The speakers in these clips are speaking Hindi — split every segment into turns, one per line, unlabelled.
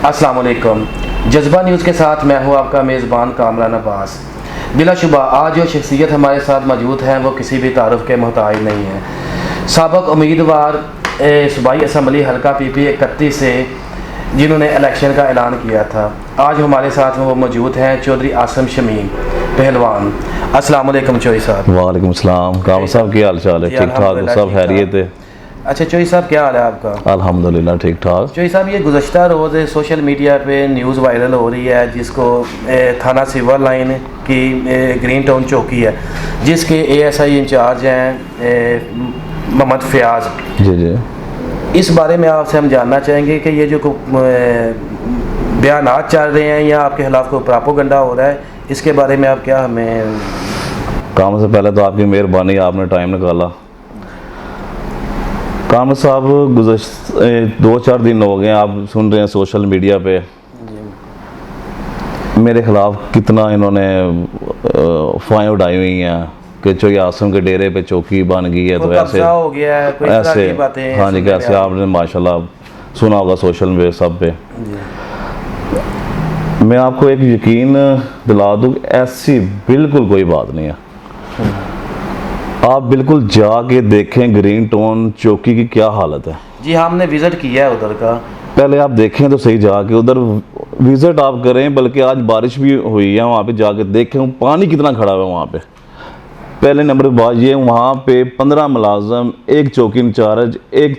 अस्सलाम वालेकुम। जज्बा न्यूज़ के साथ मैं हूं आपका मेज़बान कामरान अब्बास। बिलाशुबा आज जो शख्सियत हमारे साथ मौजूद हैं वो किसी भी तारुफ के मोहताज नहीं है। साबिक़ उम्मीदवार सूबाई असम्बली हल्का PP 31 से जिन्होंने इलेक्शन का ऐलान किया था, आज हमारे साथ वो मौजूद हैं चौधरी आसिम शमीम पहलवान। अस्सलाम वालेकुम चौधरी साहब।
वालेकुम सलाम। कामर साहब की हाल चाल है? ठीक ठाक, सब खैरियत है?
अच्छा चौधरी साहब, क्या हाल है आपका?
अल्हम्दुलिल्लाह ठीक ठाक।
चौधरी साहब, ये गुज़श्ता रोज़ सोशल मीडिया पे न्यूज़ वायरल हो रही है जिसको थाना सिविल लाइन की ग्रीन टाउन चौकी है जिसके ASI इंचार्ज हैं मोहम्मद फयाज।
जी जी।
इस बारे में आपसे हम जानना चाहेंगे कि ये जो बयानात चल रहे हैं या आपके खिलाफ कोई प्रोपेगेंडा हो रहा है, इसके बारे में आप क्या हमें।
कामर से पहले तो आपकी मेहरबानी, आपने टाइम निकाला। कामर साहब, गुज़श्ता 2-4 दिन हो गए आप सुन रहे हैं सोशल मीडिया पे मेरे ख़िलाफ़ कितना इन्होंने फाइन उड़ाई हुई हैं कि चौधरी आसिम के डेरे पे चौकी बन गई है, तो ऐसे
हो गया है, कोई
ऐसे
की बातें।
हाँ जी, कैसे आपने माशाल्लाह सुना होगा सोशल मीडिया सब पे। मैं आपको एक यकीन दिला दूँ, ऐसी बिल्कुल कोई बात नहीं है। आप बिल्कुल जाके देखें ग्रीन टाउन चौकी की क्या हालत है।
जी, हमने विज़िट किया है उधर का।
पहले आप देखें तो सही, जाके उधर विज़िट आप करें, बल्कि आज बारिश भी हुई है, वहाँ पे जाके देखें पानी कितना खड़ा हुआ है वहाँ पे। पहले नंबर पर बात ये, वहाँ पे 15 मुलाजम, एक चौकी इंचार्ज, एक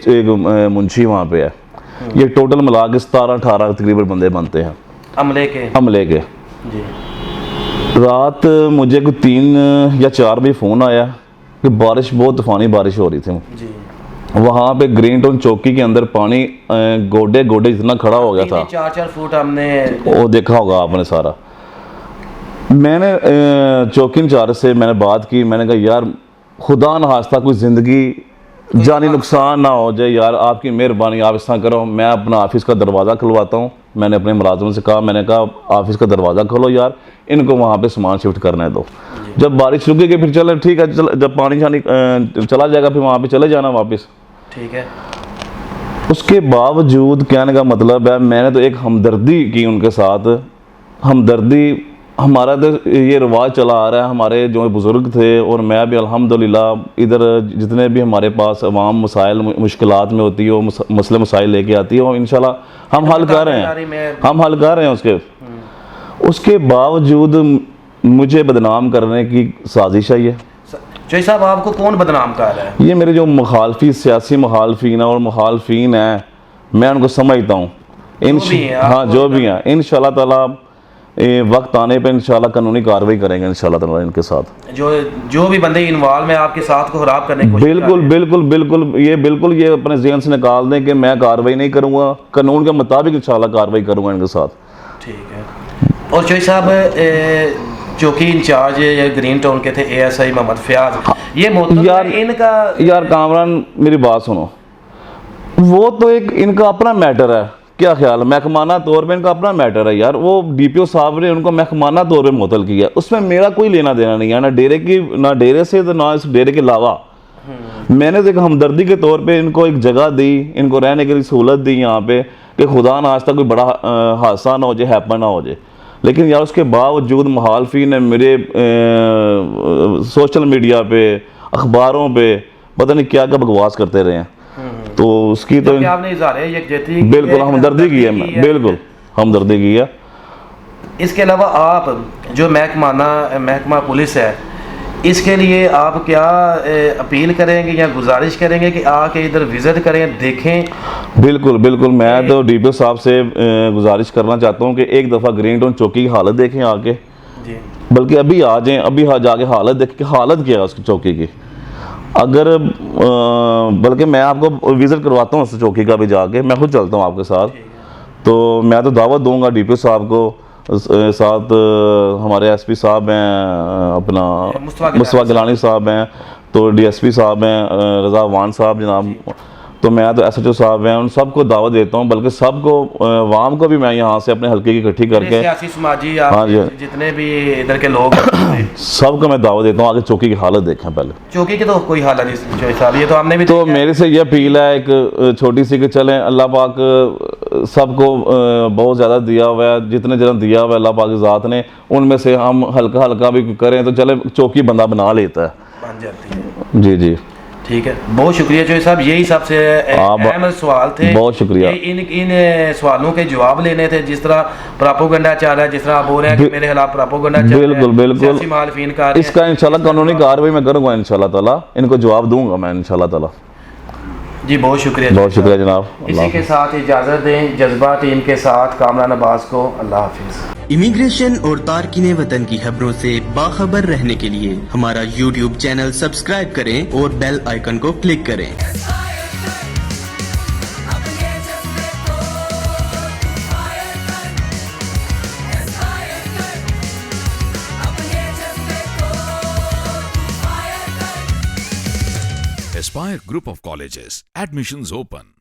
मुंशी वहाँ पे है। ये टोटल मिला के 17-18 तकरीबन बंदे बनते हैं अमले के।
जी।
रात मुझे कोई 3 या 4 बजे फ़ोन आया कि बारिश, बहुत तूफ़ानी बारिश हो रही थी
जी।
वहाँ पे ग्रीन टाउन चौकी के अंदर पानी गोडे गोडे जितना खड़ा हो गया था।
4-4 फुट हमने
वो देखा होगा आपने सारा। मैंने चौकी इंचार्ज से मैंने बात की, मैंने कहा यार खुदा न खास्ता कोई ज़िंदगी जानी नुकसान ना हो जाए यार, आपकी मेहरबानी, आप इस तरह करो, मैं अपना ऑफिस का दरवाज़ा खुलवाता हूँ। मैंने अपने मुलाजिम से कहा, मैंने कहा ऑफिस का दरवाज़ा खोलो यार, इनको वहाँ पे सामान शिफ्ट करने दो। जब बारिश रुकेगी फिर चले, ठीक है, जब पानी शानी चला जाएगा फिर वहाँ पे चले जाना वापस।
ठीक है।
उसके बावजूद कहने का मतलब है, मैंने तो एक हमदर्दी की उनके साथ। हमदर्दी हमारा तो ये रिवाज चला आ रहा है, हमारे जो बुज़ुर्ग थे और मैं भी अल्हम्दुलिल्लाह इधर जितने भी हमारे पास अवाम मसाइल मुश्किलात में होती है, वो मसले मसाइल लेके आती है, और इंशाल्लाह हम हल कर रहे हैं उसके बावजूद मुझे बदनाम करने की साजिश है ये।
चौधरी साहब, आपको कौन बदनाम कर रहा है?
ये मेरे जो मुखालफी, सियासी मुखालफीन और मुखालफीन हैं, मैं उनको समझता हूँ। हाँ, जो भी हैं, इंशाल्लाह ताला वक्त आने पे इंशाल्लाह कानूनी कार्रवाई करेंगे इंशाल्लाह ताला इनके साथ।
जो भी बंदे इन्वॉल्व हैं आपके साथ को खराब करने की कोशिश
बिल्कुल ये अपने ज़हन से निकाल दें कि मैं कार्रवाई नहीं करूँगा, कानून के मुताबिक इंशाल्लाह कार्रवाई करूँगा इनके साथ।
ठीक है। और चौधरी साहब, चौकी इंचार्ज ग्रीन टाउन के थे ASI मोहम्मद फयाज, ये
यार कामरान मेरी बात सुनो, वो तो एक इनका अपना मैटर है, क्या ख्याल है, महकमाना तौर पे इनका अपना मैटर है यार। वो DPO साहब ने उनको महकमाना तौर पे मुअत्तल किया, उसमें मेरा कोई लेना देना नहीं है, ना डेरे से, तो ना इस डेरे के अलावा। मैंने तो एक हमदर्दी के तौर पे इनको एक जगह दी, इनको रहने के लिए सहूलत दी यहाँ पे, कि खुदा न आज तक कोई बड़ा हादसा ना हो जाए, हैपन ना हो जाए। लेकिन यार उसके बावजूद मुखालफी ने मेरे सोशल मीडिया पे, अखबारों पे पता नहीं क्या क्या बकवास करते रहे हैं। तो उसकी तो
आपने
बिल्कुल हमदर्दी की है, बिल्कुल हमदर्दी की है।
इसके अलावा आप जो महकमा पुलिस है, इसके लिए आप क्या अपील करेंगे या गुजारिश करेंगे कि आके इधर विज़िट करें, देखें?
बिल्कुल, मैं तो DPO साहब से गुजारिश करना चाहता हूँ कि एक दफ़ा ग्रीन टाउन चौकी की हालत देखें आके, बल्कि अभी आ जाएँ, अभी जाके हालत देखें कि हालत क्या है उसकी चौकी की। अगर बल्कि मैं आपको विज़िट करवाता हूँ उस चौकी का भी, जाके मैं खुद चलता हूँ आपके साथ। तो मैं तो दावत दूंगा DPO साहब को, साथ हमारे SP साहब हैं, अपना मुस्तफा गिलानी साहब हैं, तो DSP साहब हैं, रज़ा वान साहब जनाब, तो मैं तो SHO साहब हैं उन सबको दावत देता हूँ, बल्कि सबको वाम को भी मैं यहाँ से अपने हल्के की इकट्ठी करके
सियासी समाजी
हाँ जी।
जितने भी इधर के लोग हैं,
सबको मैं दावत देता हूँ आगे चौकी की हालत देखें पहले।
चौकी की तो कोई हालत नहीं जो साहब, ये तो हमने भी
तो
देखा है।
मेरे से ये अपील है एक छोटी सी कि चलें, अल्लाह पाक सबको बहुत ज़्यादा दिया हुआ है, जितने जन दिया हुआ है अल्लाह पाक की ज़ात ने, उनमें से हम हल्का हल्का भी करें तो चले चौकी बंदा बना लेता है।
बन जाती है।
जी जी
ठीक है, बहुत शुक्रिया चौधरी साहब, यही सबसे अहम सवाल थे।
बहुत शुक्रिया।
इन सवालों के जवाब लेने थे। जिस तरह प्रोपोगंडा चल रहा है, जिस तरह आप बोल रहे हैं कि मेरे खिलाफ प्रोपोगंडा चल रहा है,
बिल्कुल बिल्कुल
सियासी मुखालिफिन का
इसका इंशाल्लाह कानूनी कार्रवाई मैं करूँगा, इंशाल्लाह ताला इनको जवाब दूंगा मैं इंशाल्लाह ताला।
जी बहुत शुक्रिया।
बहुत शुक्रिया जनाब।
इसी के साथ इजाज़त दें जज्बा टीम के साथ कामरान अब्बास को। अल्लाह हाफिज़।
इमिग्रेशन और तारकीन वतन की खबरों से बाखबर रहने के लिए हमारा YouTube चैनल सब्सक्राइब करें और बेल आइकन को क्लिक करें।
Aspire Group of Colleges. Admissions open.